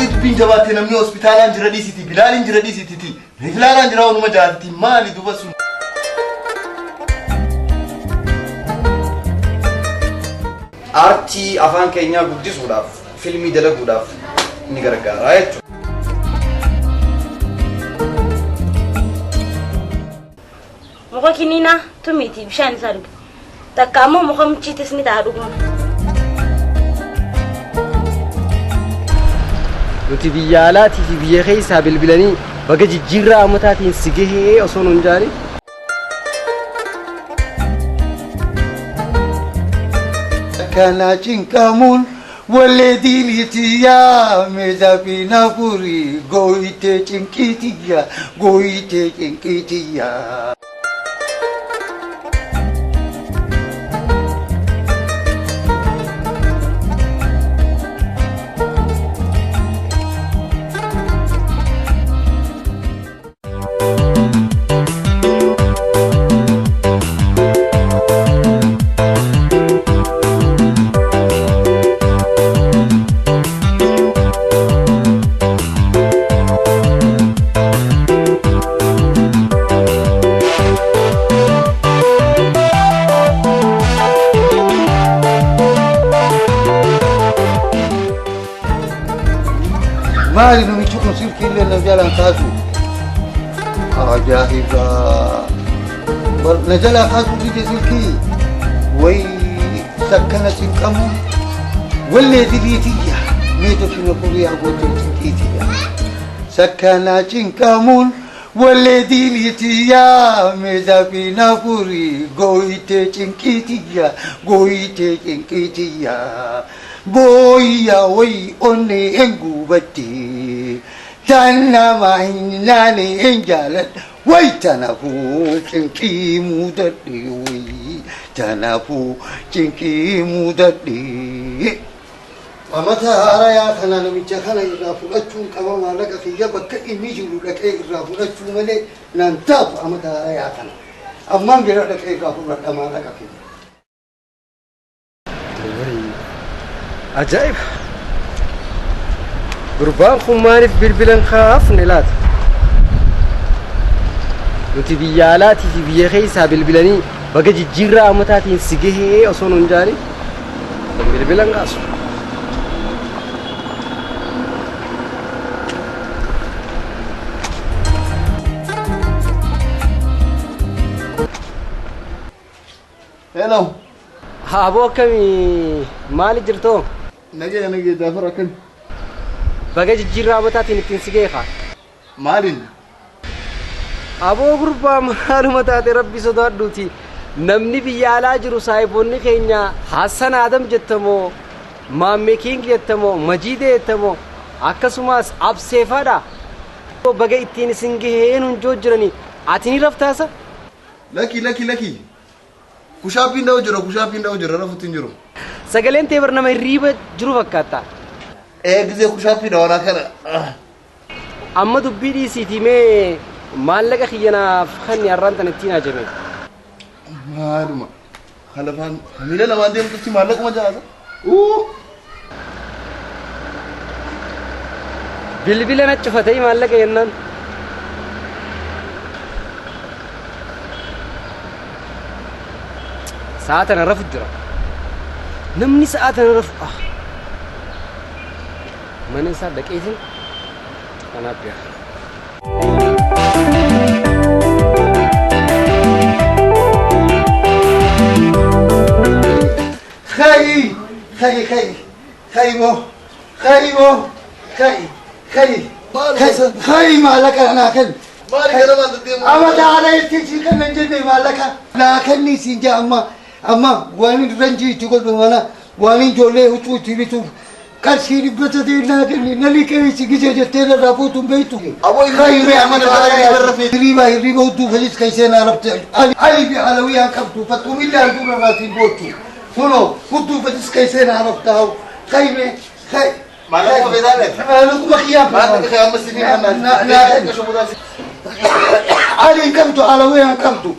بين جواتنا من هوسبيتال انجرا دي سيتي بلال انجرا دي سيتي بلال انجرا ونما جاتي مالي دوبس ارتي افان كينيا غديسوداف فيلمي دلغوداف نيغرغارا ايتو مخكينينا توميتي بشان سارق تكامو مخم تشيتسني تادوغون nuti biyya alaati fi biyya keessa bilbilanii baga jijjiirraa amataatiin si gahee osoo nun jaani kana cinqamuun walleedii liitiyaa meezaafina furii gooyitee cinqiitiyyaa مالي نمشي نصير كل النجال انقاذوا عجائبا نجال انقاذوا في تسلكي وي سكنت القمر والذي ليتيا ميتو في نقولي أقول تنكيتيا سكنت القمر والذي ليتيا ميزا في نقولي قويتي تنكيتيا بويا وي أني إنقوبتي تانا ما إناني إنجالت وي تنافو تنكي مودتي وي تنافو تنكي مودتي ومتى هرايا خنا نمشي خنا يرافو أشون كما ما لك في جبك إميجلو لك يرافو أشون ملي ننتاب ومتى هرايا خنا أمام جرا لك يرافو لك ما لك في ajaa'ib gurbaan kun maaliif bilbilan kaafne laata nuti biyya alaatii fi biyya keessa bilbilanii baga jijjiirraa amataatiin si gahee osoo nun jaani bilbilan kaasu hello aboo akkamii maali jirtoo نجي دافر أكن baga jijjiirraa amataatiin ittiin si gahee kaa مالين aboo gurbaa maaluma taate rabbi sodaadhuuti namni biyya alaa jiru saahiboonni keenya Hassan Adam jettamoo Maammee King jettamoo Majiidee jettamoo akkasumas Abseefaadha baga ittiin isin gahee nun joojjiranii ati ni raftaasa لكي كشافين ده وجرا رفتين جرو sagaleen tee barnama hirriiba jiru fakkaata جزء كشافين ده وأنا كنا amma dubbii dhiisiitii mee maallaqa kiyyanaaf kan yarraan ittiin ajame مالما خلفان ميلا لما عندي مكتشي مالك ما جاهزة bilbila na cufatee maallaqa yennaan sa'aatan rafu jira namni sa'aatan rafu mana isaa dhaqeetiin kanaaf yaa خي مالك أنا كن مالك أنا ما تديم أما تعالى يتيجي كن نجني مالك لكن نسيج أما واني رنجي تقول بمانا واني جولة وتو تبيتو كارشيني بتدي لكن نلي كي يسيج جتنا رابطو بيتو خي أما تعالى ريبا وتو فليس كيسنا ربط علي بعلوية كبتو فتوم إلا يدور راسي بوتو هلو وتو فليس كيسنا ربطه خي مالك ما بيدانك مالك ما خيام مالك خيام مسلمين علي كمتو على وين كمتو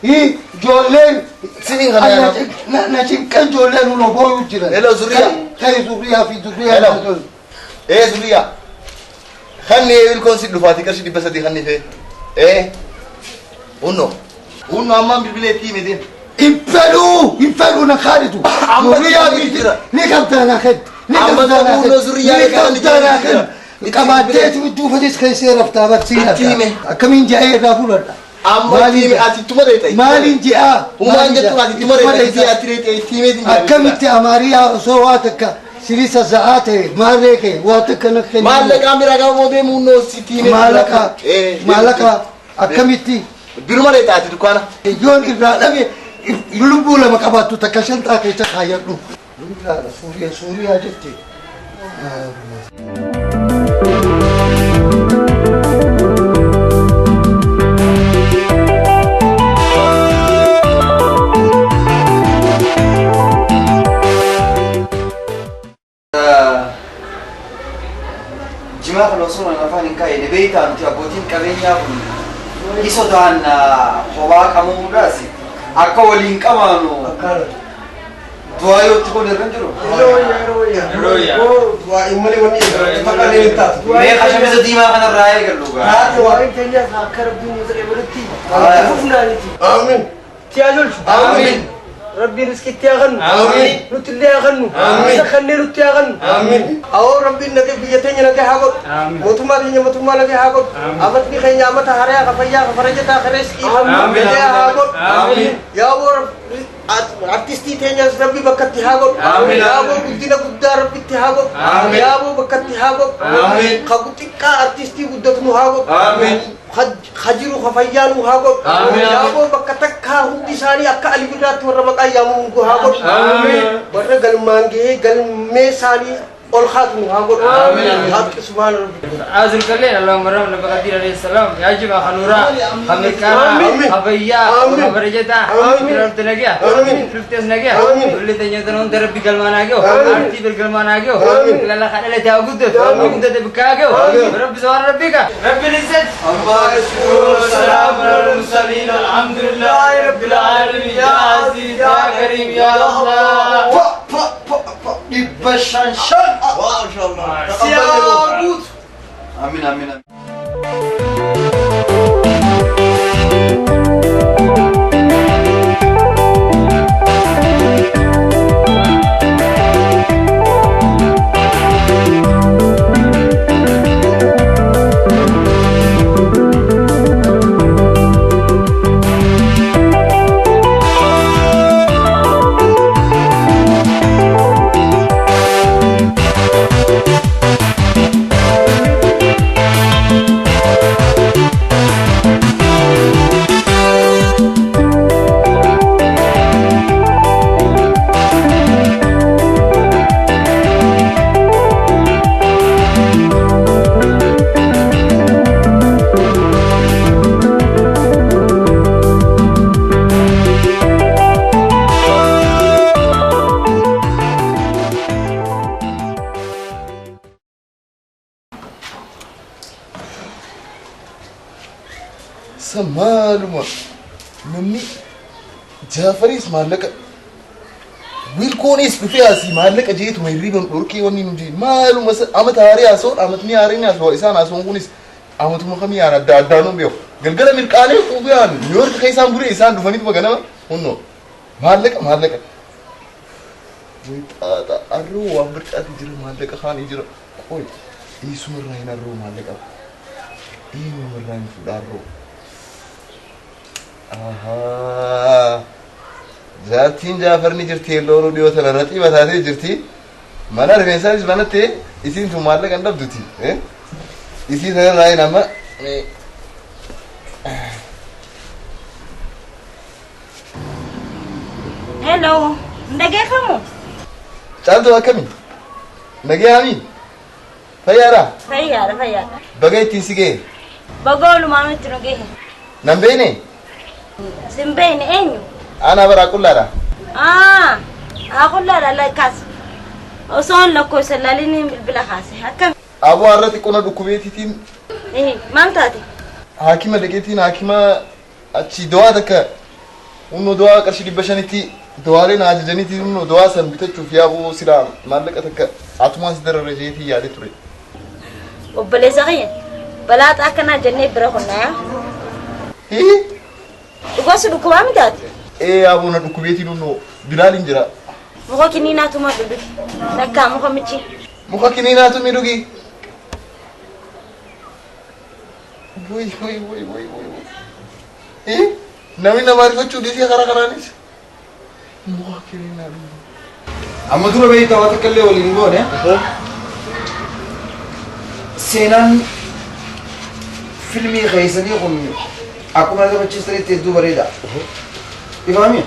هي جولين سنين غنيا نجيب كان جولين ونبوي وجرا هلا زوريا هاي زوريا في زوريا هلا ايه زوريا خلني الكونسيل دفاتي كرشي دي بسدي خلني فيه ايه ونو امام بالبليتي مدين ينفلوا نخالدوا زوريا بيتر نكمت انا خد كماديت ودو فديس خيسير افتابت سينا كمين جاي رافول مالي اتي تمريتي مالي جاء وما انت اتي تمريتي اتي تيمي كمت اماريا صواتك سيريسا زعاتي مالك واتك نخني مالك اميرا غامودي مونو سيتيمي مالك اكمتي برمريتي اتي دكانا يون إبراهيم يلبو لما كباتو تكشنت أكيد تخيلوا لا سوريا جتي جماعة الوصول نفاني كاي نبيت أنت أبوتين كبينيا يسودان خواك أمو راسي أكولين كمانو دوايو تكون الرجلو رويا دواي مالي وني تفكرني انت ما خشم زديما أنا رايق اللغة هذا وين تنجح هكر بدون يزرع ولدتي آمين تياجل آمين ربي رزقك تياغن آمين نتلي أغن آمين سخني نتلي أغن آمين أو ربي نجي بيتين نجي هاقول متوما نجي هاقول أمتني خير أمت هريا خفيا خفرجة خريس آمين آمين يا ور artisti tenya rabbi bakatti hago amin yabo gudina gudda rabbi hago amin yabo bakatti hago amin khagutika artisti guddatu hago amin khajiru khafayanu hago amin yabo bakatakha hundi sari akka alibiratu warma yamu hago amin barra galmange galme sari ol khatmu hago amin hak subhan rabbi azul kallen allahumma rahmna baqadir alayhi salam ya jima khanura khamikana abaya abarjata rabbi nagiya fiftes nagiya kulli tanya tanon rabbi galmana gyo arti bil galmana gyo lalla khadala ta gudda bikagyo rabbi subhan rabbika rabbil izzat allah yashkur salam alal mursalin alhamdulillah rabbil alamin ya aziz ya karim ya allah يبشن ما شاء الله سيابوت امين امين سمالما مني جافريس مالك ويلكونيس بفياسي مالك جيت ويريبن دوركي وني نجي مالو مس امت هاري اسون امتني هاري اسو اسان اسون كونيس امت مخمي انا دادانو بيو غلغل ملقاني قوبيان نيويورك كيسان بري اسان دفنيت بغنا هنو مالك ويطاطا ارو وامبرطات يجر مالك خان يجر قوي يسمر راينا رو مالك مراين فدارو آها زاتين جافرني جرتي لورو ديو تلرتي بتاتي جرتي مانا رفيسانس بنتي إسين ثمارلك عندك دوتي إسين هذا راي نما Hello, ndege kamu? Cantu akami? Ndege ami? Fayara? Fayara. Bagai tisige? Bagolu mami tinuge. Nambene? Simbene enyu? Ana barakullara. Akullara la kas. Oson la ko salalini bila khasi. Hakam. Abu arrati kuna dukubetitin. Mantati. Hakima degetin hakima achi doa daka. Uno doa karshi dibashaniti doare na ajajaniti uno doa san bitachu fi abu sira malaka taka atuma sidara rejeti yade ture. Obale zaghiya. بلات أكنا جنة برهنا إيه وقص دكوام دات إيه أبونا دكوبيتي نو بلال إنجرا مخا كنينا توما بدو نكا مخا متشي مخا كنينا تومي دوغي وي إيه نامي نماري فچو ديسي خرا خرانيس مخا كنينا دوغي amma dura beeyta waa takkallee waliin goone seenaan filmii keessanii kun akkuma taphachiistanitti hedduu bareeda ifaami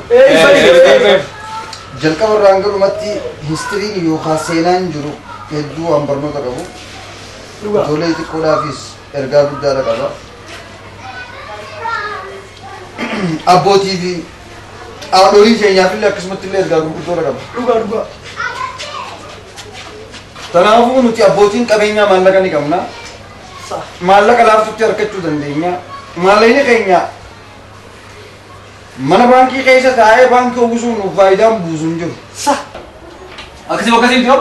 jalqaba irraan garumatti histiriin yookaan seenaan jiru hedduu waan barnoota qabu ijoollee xiqqoodhaafis ergaa guddaadha qaba abbootii fi haadholii keenyaaf illee akkasumatti illee ergaa gurguddoodha qaba. Dhugaa. Kanaafuu nuti abbootiin qabeenyaa maallaqa ni qabna. Maallaqa laaftutti argachuu dandeenya. Maallaqni keenya mana baankii keessa taa'ee baankii uwwisuun nuuf faayidaan buusu hin jiru. Akkasii yoo?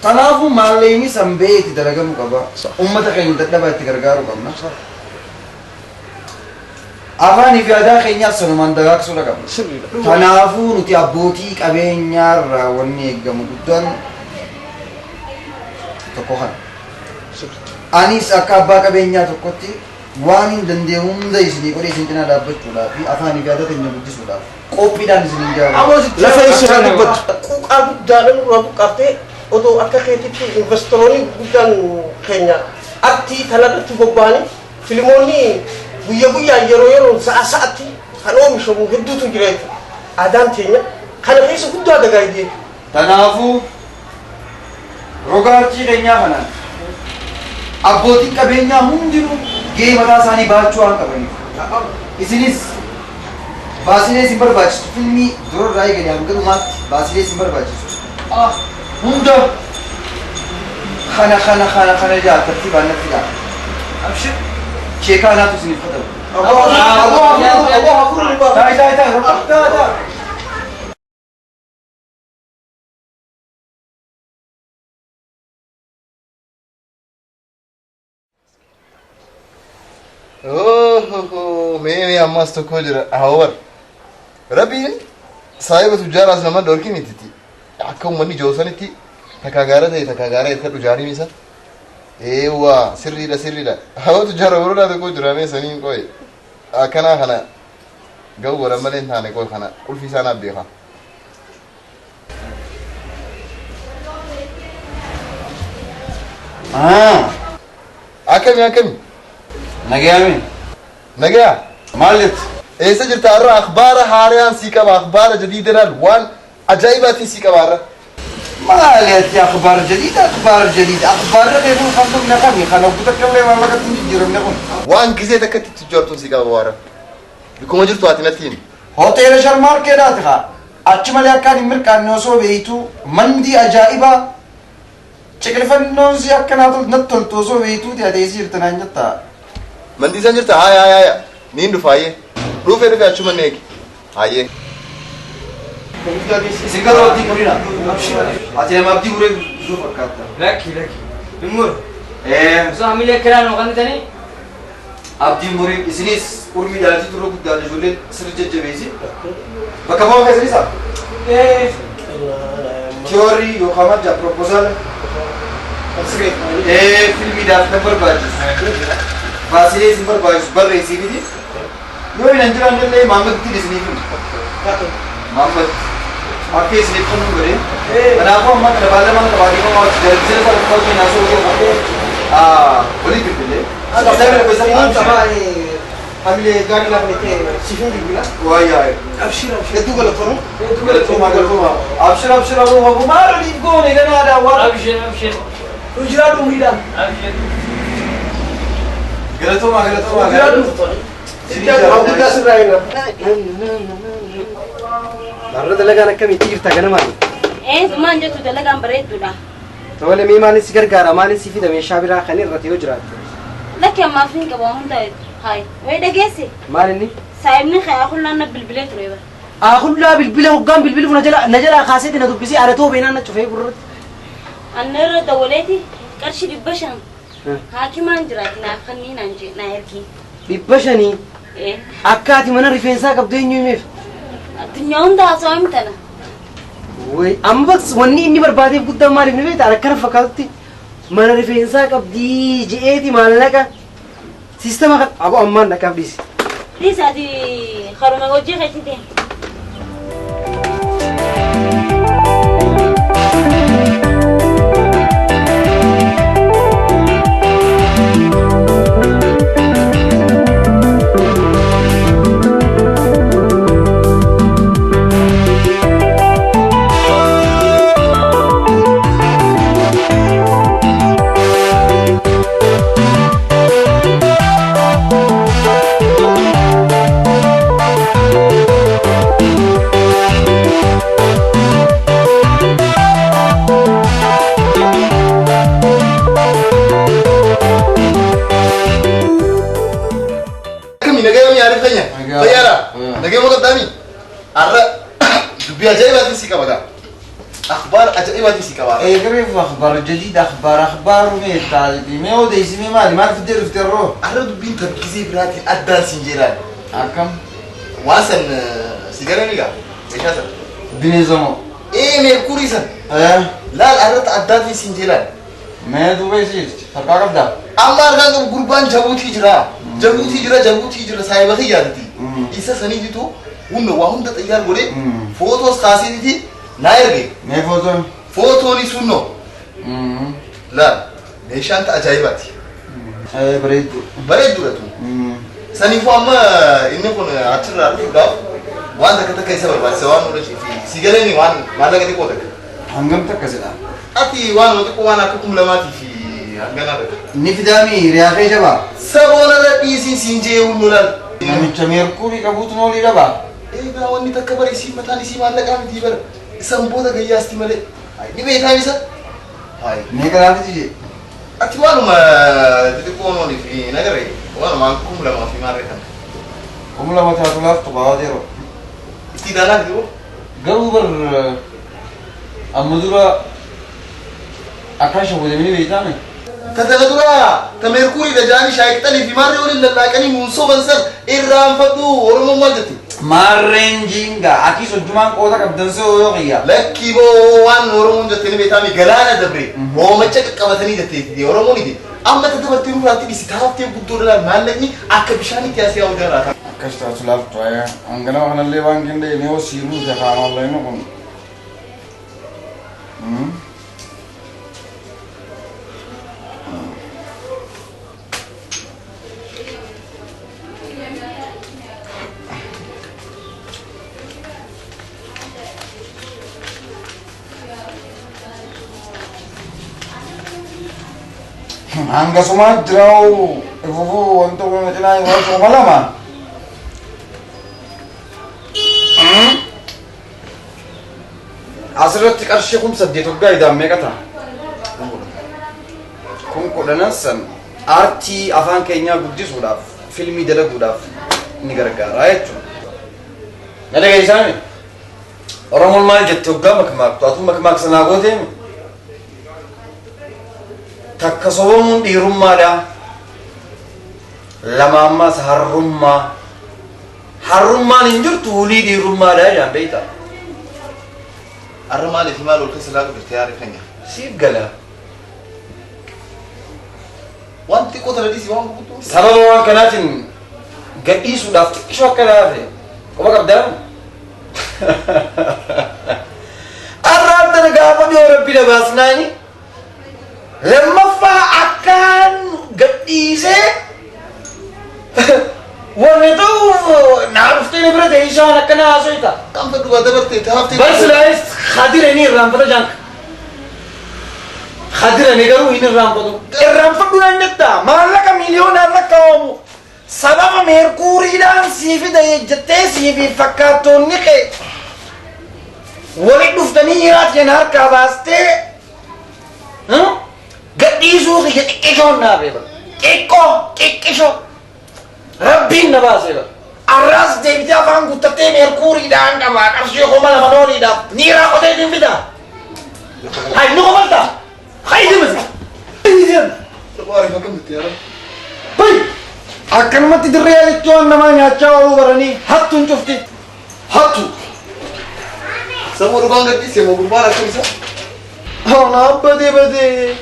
Kanaafuu maallaqni sanbee itti dalagamuu qaba. Uummata keenya dadhabaa itti gargaaruu qabna. Afaan fi aadaa keenyaas sanumaan dagaagsuudha qabna. Kanaafuu nuti abbootii qabeenyaarraa wanni eegamu guddaan tokko kana. Anis akka abbaa qabeenyaa tokkotti waan hin dandeenye hunda isinii godhee isin cinaa dhaabbachuudhaa fi afaan fi aadaa keenya guddisuudhaaf qophiidhaan isin hin jaalladhu. Lafa isaa dubbatu quuqaa guddaadhaan irraa buqqaftee odoo akka keetitti investoroonni guddaan keenya aktii kanarratti bobba'anii filmoonni guyyaa yeroo sa'aatti kan oomishamu hedduutu jira jechuudha. Aadaan keenya kana keessa guddaa dagaagee. Kanaafuu rogaartii keenyaa kanaan abbootiin qabeenyaa hundinuu gahee mataa isaanii baachuu waan qabaniif isinis baasilee isin barbaachisu filmii durarraa eeganii hanga dhumaatti baasilee isin barbaachisu hunda kana jaatatti baannatti dha. Abshir sheekaa anaatu isiniif fudhatu. ميمي أماس تكوجر أهور ربي صاحب تجار أصلا ما دوركي ميتتي أكون مني جوسانتي تكاغارة يتكلم جاري ميسا إيوا سري لا هو تجار ورونا تكوجر أمي سنين كوي أكنا خنا جو ولا ملين ثاني كوي خنا كل في سنة بيها أكمل نجا مالت إيه سجل ترى أخبار حاريان سيكا أخبار جديدة الوان عجائبات سيكا بارا مالت يا أخبار جديدة أخبار بيقول خمسون نقمي خلنا بتكلم ما لقيت نجيرم نقول وان كذا تكتب تجارتون سيكا بارا بكم أجر تواتناتين هوتيل شرمار كده تخا أجمل يكان يمركان نوسو بيتو مندي عجائبة شكل فنون سيكنا نطل توسو بيتو تيجي تنانجتا من دي سنجرت هاي نين دفاعي روفي أشوف منك هاي سيكا ودي كبيرة أتي ما بدي أقول زوج فكرت لكي نمر إيه عميل كلام وقت تاني أبدي موري إسنيس أورمي دالتي تروح قدام جولين سرجة جبيزي بكمل كذا لسه تيوري يوكامات جا بروبوزال فيلمي دار نمبر باجس فاسيلي سمبر باجس بر رئيسي بدي يوين أنجلان جل محمد تي ديسني فيلم محمد أكيد سنيف كم غري أنا أقول ما تبالي ما ما جرزيل پر كل شيء ناسو كي ولي كده أنا بس أنا طبعا حمله गाड़ी लगने के सिफिंग भी ला वही आए अबशिर तू गलत करो أبشر أبو ما رأي يقول إذا أنا هذا ورا أبشر وجراد وميدا أبشر قلتوا ما وجراد أو كذا سراينا مرة دلقا أنا كم يطير تاجنا مالي إيه زمان جت دلقا بريد دولا تولى مي مالي سكر كارا مالي سيفي دم يشابيرا خني رتيو جرات لك يا ما فينك بوهم ده هاي وين دقيسي مالني سايبني خيا كلنا نبلبلت ريبا أخذ لا بالبلا وقام بالبلا نجلا خاصيتنا دوبسي على تو بيننا تشوفي برد النر دولتي كرشي دبشان Hakimaan jiraati naaf kanneen na ergi. 500 akkaati mana rifeensaa qabdu eenyu himeef? Addunyaa hunda haasawaa mitana. Way amma baks wanni inni barbaadeef guddaa maaliif ni beektaa akkana fakkaatutti mana rifeensaa qabdii je'eeti maallaqa siistama kan abo ammaan dhaqaaf dhiisi. Dhiisaati haruma hojii keetti أخبار أجائبة سيكابا. إيه كيف أخبار جديدة أخبار ميتا ما هو ده اسمه ما في الدير في الروح. أرد بنت تركيزي براتي أدان سنجيران. أكم؟ واسن سيجارة نيجا. إيش هذا؟ بنيزمو. إيه ميركوري سن. لا أرد أدان في سنجيران. ما دوبي سير. فرقا كبدا. أما أرجع قربان جابوتي جرا سايبه خيارتي. إيسا سني جتو وهم ده تيار بولي. فوتوس خاصي دي. نايرجي. ما فوتون؟ فوتوني سنو. لا. نيشانت أجايباتي. بريد دورتو. سني فما إني كون أشرار فيدا. وان ده كده كيسة برباد سوان ولا شيء في. سيجارني وان ما ده كده كودا. هنگم تكسلا. أتي وان وده كوان أكو لماتي في هنگنا ده. نفدامي رياضي جبا. سبونا ده بيسين سينجي ونولال. نمشي كوري كابوت نولي جبا. إيه ده واني تكبر يسيم متاني سيم على كام تيبر. سامبودا gayyaa asti malee ni beekaa isa hay ne karaati tije ati waanuma xixiqqoo nooni fi nagare waanuma lama fi maarree kan kumla mata tulaaf tuqaa deero itti daalaak jiru garuu bar amma dura akasha wajamini beeytaame tatana dura ta merkurii da jaani shaayixanii fi maarree waliin lallaaqanii muusoo bansan irraanfadhu oromoo maal jetti Marenjinga, aki sojuman kota kabdanse oyoqiya. Lakki bo waan oromoon jettanii beekami galaana dabre oomacha qaqqabatanii jetteeti oromoon iti amma tatabartii nurraatti dhisi taaftee guddoo dhalaan maallaqni akka bishaanitti asii yaa'u jiraata. Akkas taatu laaftu ayaa hangana kanallee waan qindeef yoo siiruu jahaan online kun. Hanga semua jauh, ibu untuk mengenai waktu malam. Asal tikar syekum sedih tu gaya dah mereka tak. Kungku danasan arti afan Kenya gudi sudah, filmi dalam sudah negara-negara itu. Ada gaya sana. Orang mulai jatuh gak makmak, tu makmak senagotem. Takka sobamuun dhiirummaadha. Lama ammas harrummaa. Harrummaan hin jirtu hulii dhiirummaadha jedhan beektaa. Arra maaliif maal ol keessa laagu jirte yaada keenya? Siif gala. Waan xiqqoo tana dhiisi waan gurguddaa. Sababa waan kanaatiin gadhiisuudhaaf xiqqishoo akka laafe qofa qabdaa. Arraan tana gaafa dhiyoo rabbi dabaasnaani. Lammaffaa akkaan gadhiisee wanni ta'u naa dhuftee bira ta'e isaan akkana haasofita. Kan fedhu waa dabartee taaftee. Barsilaayis hadiranii irraanfata jaanka. Hadiranii garuu hin irraanfatu. Irraanfadhu nan jetta maallaqa miiliyoonaan lakkaa'amu sababa meerkuuriidhaan siifida jettee siifi fakkaattoonni kee walitti dhuftanii hiraat jeen harkaa baastee gadhiisuu kiyya xiqqishoon naafee bara. Xiqqishoo. Rabbiin na baasee bara. Arraas deebitee afaan guuttattee meerkuuriidhaan qabaa qarshii kuma lama nooliidhaaf ni raaqotee hin fidaa. Hai nu qomalta. Hai deemasi. Taphaari fakkan bitti yaara. Bai! Akkanumatti dirree jechuun namaa nyaachaa ooluu baranii hattuun cufti. Hattu! Sammuu dhugaan gadhiisee moo gurbaan akkam isa? Badee.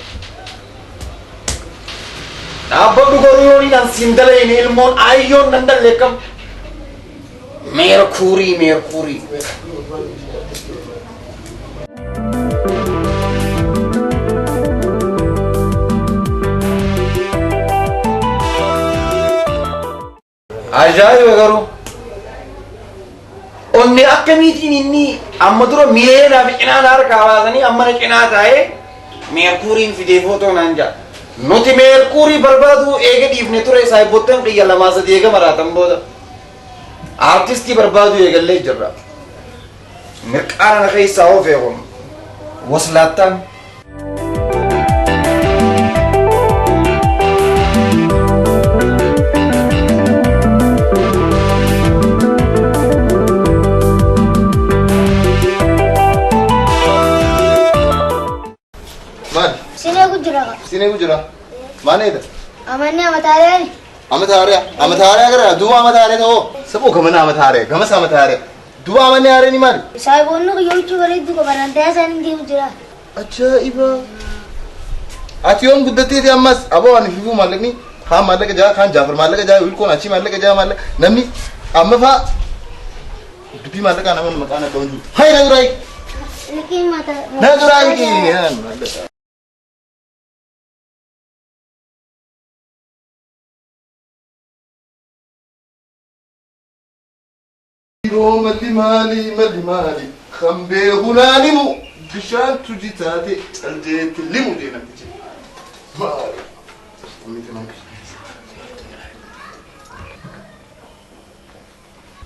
Dhaabbadhu garuu yooniidhaan siin dalayne ilmoon ayyoon nan dalleekkam. Meerkuurii. Ajaa'iba garuu. Onni akkamiitiin inni amma dura miileenaa fi cinaan harkaa baasanii amma na cinaa taa'ee meerkuuriin fidee footoo naan jaa. Nuti meerkuurii barbaadu eega dhiifne ture saayibottan qiyya lamaa sadii eega maraatan booda. Artistii barbaadu eegallee jirra. Mirqaana na keessaa oofee kun waslaattaan. Maal? Sinee gujjira. Maanedha? Amanni amataareen. Amataariyaa gara duuba amataariyaa ta'oo. Saboo gamana amataariyaa gamas amataariyaa. Duuba amanni haareen maali? Saayiboonni guyyoomchi bareeddu qaban ta'ee isaanii deemu jira. Ajaa'iba. Ati yoon guddatteeti ammas aboo ani fifuu maallaqni kaan maallaqa jaa kaan jaafar maallaqa jaa wilkoon achii maallaqa jaa maallaqa namni amma faa dubbii maallaqaa nama maqaan akka hundi. Hayi na duraayi. Liqiin mata. Na duraayi. مالي خمبي هنانمو بشان تجتاتي الجيت لمو دينا تجي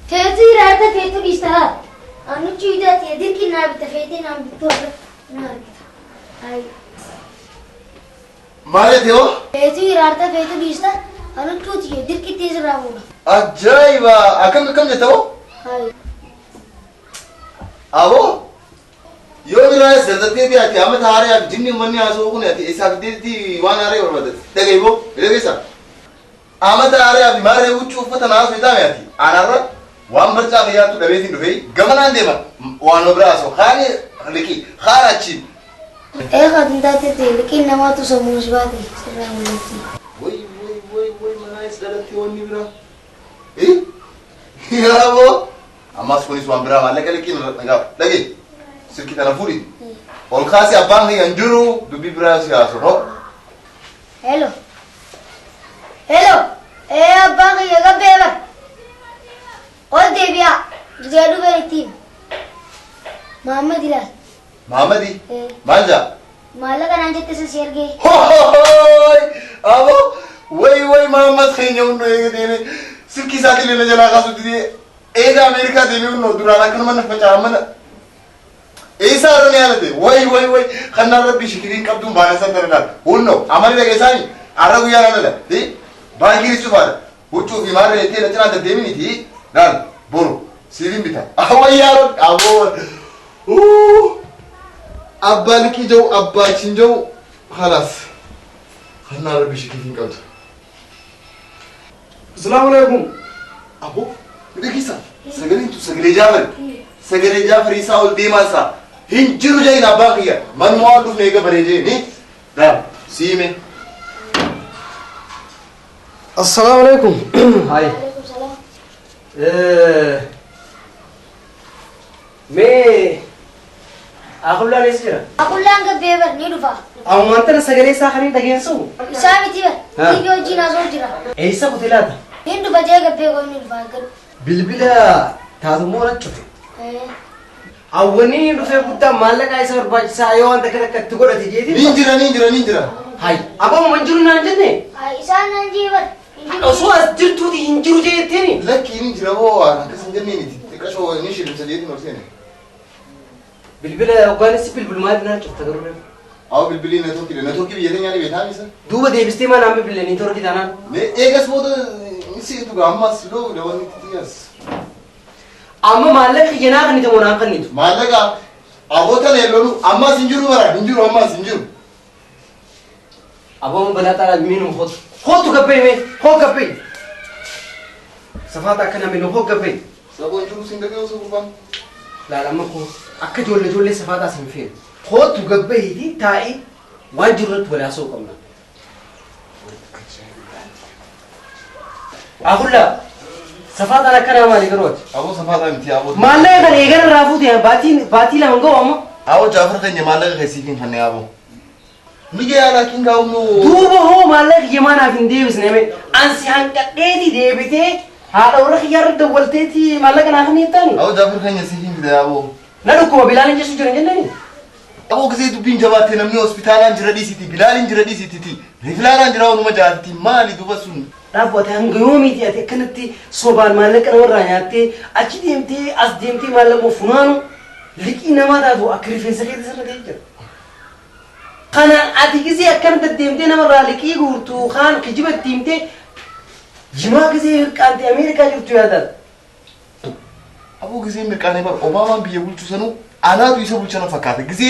تيتي راتا تيتو بيستا أنا تشيدا تيدير كي نار بتفيتي نام بتوه نار هاي مالي تيو تيتي راتا تيتو بيستا أنا تشوتي تيدير كي تيز رامونا أجايبا أكم جتاو هاي أبو يوم رايس دلتي أتي أما ثاري جنني مني أسوقني أتي إسحاق دي وانا رأي ورمادة تجيبه إلى أما ثاري ما رأي وتشوف فتناس بيتام أتي أنا رأي وام برجع فيها تو دبيتين دبي جمنا عندما وانا براسو خاني لكي خانة شيء إيه خدمة تيتي لكن نما تسموش باتي سلام وي منايس دلتي وني برا إيه يا أبو أما سكوني سوام برا ما لكن نجاب لكن سكيت أنا فوري والخاسي أبان هي ينجرو دبي برا سياسو هلو إيه أبان هي كبيرة और देविया जेडू बेटी मोहम्मद इलाल मोहम्मदी मांजा माला का नाम जैसे से शेयर गए अब वही मोहम्मद खेने उन्होंने एक दिन सिर्फ साथी लेने चला का सोच दिए एक अमेरिका देने उन्होंने दुराना करना मन पचास मन ऐसा रोने आले थे वही खन्ना रब्बी शिकरीन कब तुम बारह साल तरह उन्होंने हमारी लगे सारी आरा गुया ना लगा थे बाकी रिश्तेदार वो जो बीमार रहते लचना तो देवी नहीं थी نعم برو سيرين بتاع أهو يارو أبو أبالك جو أبالك جو خلاص خلنا ربي شكلين كنت السلام عليكم أبو بدكيسا سجلين تو سجلي جافر يساول ديماسا هنجرو جاي نباقيا من موالو نيجا بريجي ني نعم سيمه السلام عليكم هاي मैं आकुल्ला नहीं सिरा आकुल्ला अंग बेवर नहीं डुबा अवंतर सगले साखरी दगेन सो इसामी थी वर ये जीना सो जीरा ऐसा कुतिला था नहीं डुबा जाएगा बेवर नहीं डुबा कर बिलबिला था तो मोरा चुके अवनी रुसे बुद्धा मालक ऐसा और बच्चा आयो अंत कर कत्तु को रही थी निंजरा हाय अब हम मंजूर ना जने ऐसा ना जीवर असो अजर तू दी इंजरू जे थे नी لكن निंजरा वो आना किसी जन नहीं थी कशो निशी बिचलीती नोसेने बिलबिला अफगान से बिलबिल मार ना चुकता करो रे आओ बिलबिली नथोकी भी येते यानी बेटा मिसा दूबा देविस्ती मा नाम पे बिल्ले नहीं थोड़ी दाना ने एगस वो तो इसी तो गामा स्लो लेवनी तियास अम्मा मालक येना कनी तो मोना कनी तो मालका अबो तले लोनु अम्मा सिंजुरू वरा हिंजुरू अम्मा सिंजुरू أبوهم بلا ترى منهم خود كبي مين خود كبي سفاتا كنا منهم خود كبي Sabo injuru sindage usu kurban. لا لا ما هو أكيد جولة سفاتا سنفين خود كبي دي تاي واجرت ولا سوق كمنا أقول لا سفاتا أنا كنا مالي كروت Abo safata mti abo. مالنا كان يجرن رافود يا باتي لا منقو أما Abo Jafar kan yamala ka sifin hanne abo. Mige ala kin ga uno. دوبه هو مالك يمانا في ديبس نعمل أنسي هنكتيتي ديبتي هذا ورخ يرد ولتيتي مالك أنا خني تاني Abo Jafar kan yasifin da abo. نلقوا بلال جسوا جرين جنني Abo kase dubin jabate namni hospitalan jira di siti bilalin jira di siti ti. Riflaran jira onu majati mali duba sun. رابط هنقومي تي أتكنتي صوبان مالك أنا ورانياتي أكيد يمتي أصديمتي مالك مفنانو لكن ما دابو أكريفين سكيت سنة تيجي خانا أتيجي أكنت الديمتي أنا مرالكي قرتو خان كجيب الديمتي جماعة كذي كانت أمريكا جبتو هذا Abo kase mirqane bar Obama biye bulchu sanu ana du isa bulchana fakata. Kase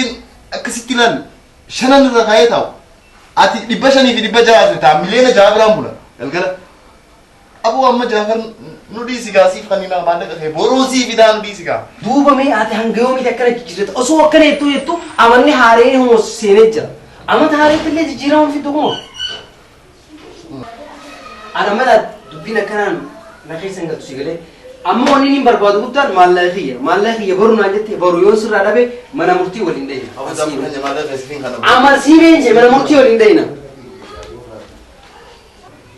akasitilal shanan da kayata. Ati dibashani fi dibaja ta milena jabran bula. Galgala Abo amma Jafar nudi siga sif khanina manda ka borosi vidan nudi siga. دوبا مي أتى هنقومي تكنا جيرت أسوأ كنا يتو أماني هارين هم سينجا أما تهارين اللي تجيرهم في دوما أنا ما دبينا كان نخيس إنك تسيقلي أما أني نمبر بعد قدر مالله برو ناجت برو يوسر رابع منا مرتي ولين Abo Jafar kan yamala ka sifin khana. أمر سيبين جي منا مرتي ولين دينا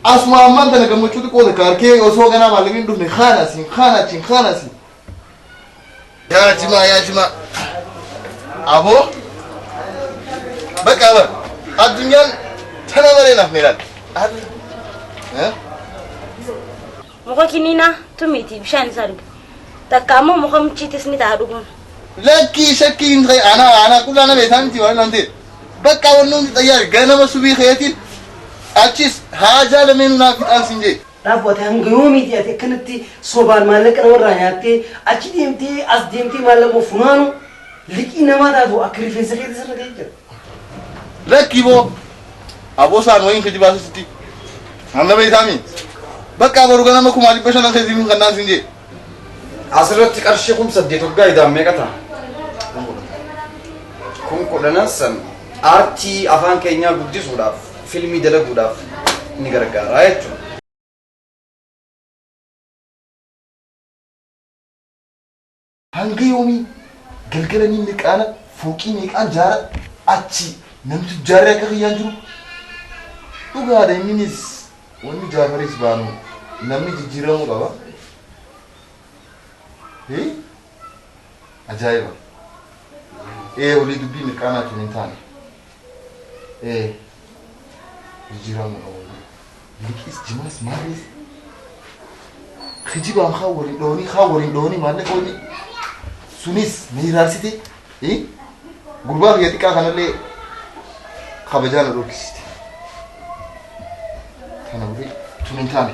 Asma amman da gamu cutu ko da karke oso gana malamin dufne khana sin. Ya jima. Abo baka ba adunyan tana bare na miran. Muka kinina tumiti bishan sarg. Takamo muka mchitis ni tadugun. Laki shakki indai ana kula na betan ti wannan te. Baka wannan tayar gana masubi khayatin. Achis haja lamin na fitan sinje. رابط هنقومي تي أتكنتي صوبان مالك أنا ورانياتي أكيد يمتي أصديمتي مالك مفنانو لكن ما دابو أكريفين سكيت سنة تيجي Laki bo abo san wayin kaji ba su siti. Anna bai tami. Baka baru gana maku mali bashan kai zimin kannan sinje. Asirratti qarshii kun 8 waggaa idaan meeqa ta'a? Kun 10 aartii afaan keenyaa guddisuudhaaf fiilmii dalaguudhaaf ni gargaara jechuudha. Hanga yomi galgala ni miqana fuqi miqan jara achi namtu jara ka khiyan jiru. Duga da minis wani Jafaris banu namni jijjiran qaba. Ajaiba. Oli dubbi miqana tunintan. Jijjiran qaba. Likis jimas maris. Khijiba khawrin doni malaka wani sunis miirarsite gurbaa biyya xiqqaa kanallee kabajaan dhorkisite kana wuri tun hin taane